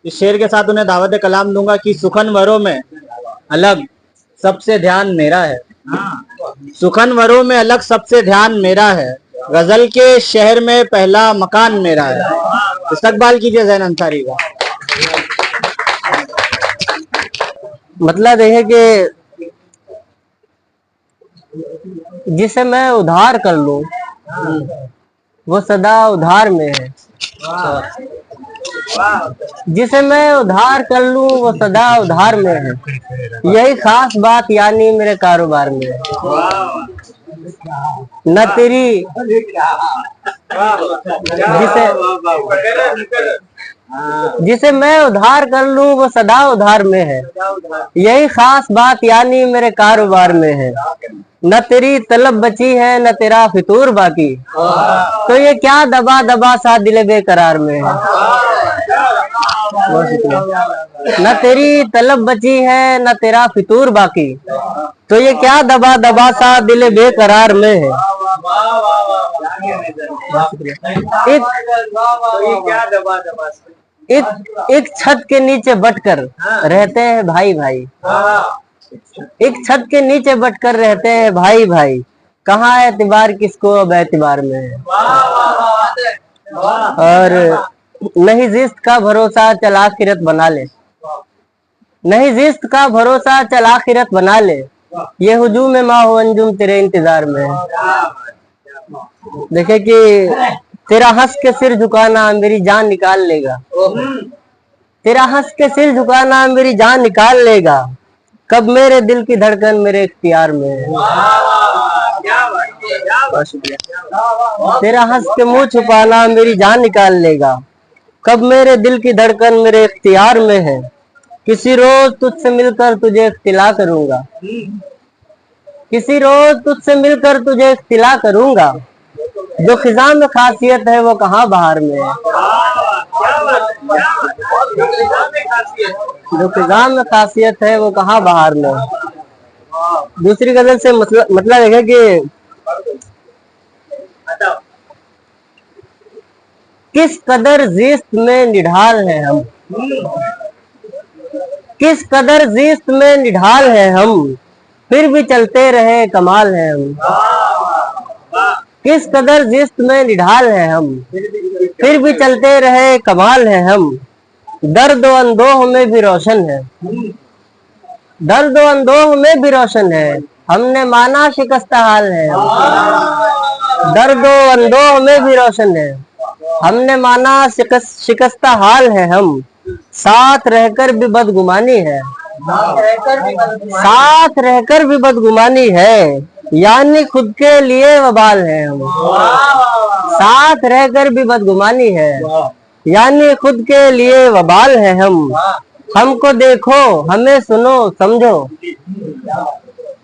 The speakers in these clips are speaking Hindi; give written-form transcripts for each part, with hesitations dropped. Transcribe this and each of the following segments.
इस शेर के साथ उन्हें दावत कलाम दूंगा कि सुखनवरों में अलग सबसे ध्यान मेरा है, सुखनवरों में अलग सबसे ध्यान मेरा है, गजल के शहर में पहला मकान मेरा है। इस्तकबाल कीजिए ज़ैन अंसारी का। मतलब यह है कि जिसे मैं उधार कर लूं वो सदा उधार में है, जिसे मैं उधार कर लूं वो सदा उधार में है, यही खास बात यानी मेरे कारोबार में है। न तेरी जिसे मैं उधार कर लूं वो सदा उधार में है, यही खास बात यानी मेरे कारोबार में है। न तेरी तलब बची है न तेरा फितूर बाकी, तो ये क्या दबा दबा सा दिल बेकरार में है। न तेरी तलब बची है न तेरा फितूर बाकी, तो ये क्या दबा दबा सा दिल बेकरार में है। एक छत के नीचे बटकर रहते हैं भाई भाई, एक छत के नीचे बटकर रहते हैं भाई भाई, कहाँ एतबार किसको अब एतबार में है। और नहीं जिस्त का भरोसा चल आखिरत बना ले, नहीं जिस्त का भरोसा चल आखिरत बना ले, ये हुजूम माहो अंजुम तेरे इंतजार में है। देखे कि तेरा हंस के सिर झुकाना मेरी जान निकाल लेगा, तेरा हंस के सिर झुकाना मेरी जान निकाल लेगा, कब मेरे दिल की धड़कन मेरे इख्तियार में है। तेरा हंस के मुंह छुपाना मेरी जान निकाल लेगा, कब मेरे दिल की धड़कन मेरे इख्तियार में है। किसी रोज तुझसे मिलकर तुझे इख्तिला करूंगा, किसी रोज तुझसे मिलकर तुझे इख्तिला करूंगा, जो खिजा में खासियत है वो कहाँ बाहर में है। जो खिजा में खासियत है वो कहाँ बाहर में है। दूसरी गजल से मतलब है कि किस कदर जिस्त में निढाल है हम, किस कदर जिस्त में निढाल है हम, फिर भी चलते रहे कमाल है हम। किस कदर जिस्त में निढाल है हम, फिर भी चलते रहे कमाल है हम। दर्द व अंदोह में भी रोशन है, दर्द व अंदोह में भी रोशन है, हमने माना शिकस्ता हाल है हम। दर्द व अंदोह में भी रोशन है, हमने माना शिकस्ता हाल है हम। साथ रहकर भी बदगुमानी है, साथ रहकर भी बदगुमानी है, यानी खुद के लिए वबाल है हम। साथ रहकर भी बदगुमानी है, यानी खुद के लिए वबाल है हम। हमको देखो हमें सुनो समझो,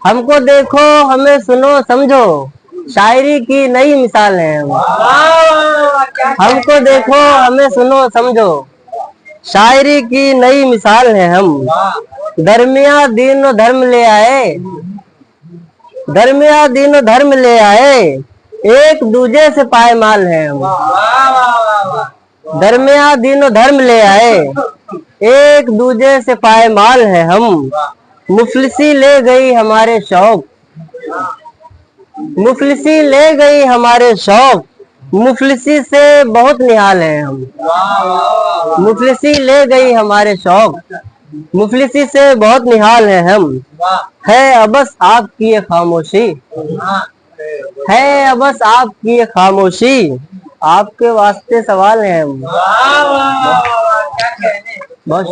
हमको देखो हमें सुनो समझो, शायरी की नई मिसाल है हम। हमको देखो हमें सुनो समझो, शायरी की नई मिसाल है हम। दरमिया दीन और धर्म ले आए, दरमिया दीन और धर्म ले आए, एक दूजे से पायमाल है हम। दरमिया दीन और धर्म ले आए, एक दूजे से पायमाल है हम। मुफलिसी ले गई हमारे शौक, मुफलिसी ले गई हमारे शौक, मुफलिसी से बहुत निहाल है हम। मुफलिसी ले गई हमारे शौक, मुफलिसी से बहुत निहाल है हम। है अबस आपकी ये खामोशी, है अबस आपकी ये खामोशी, आपके वास्ते सवाल है हम। बहुत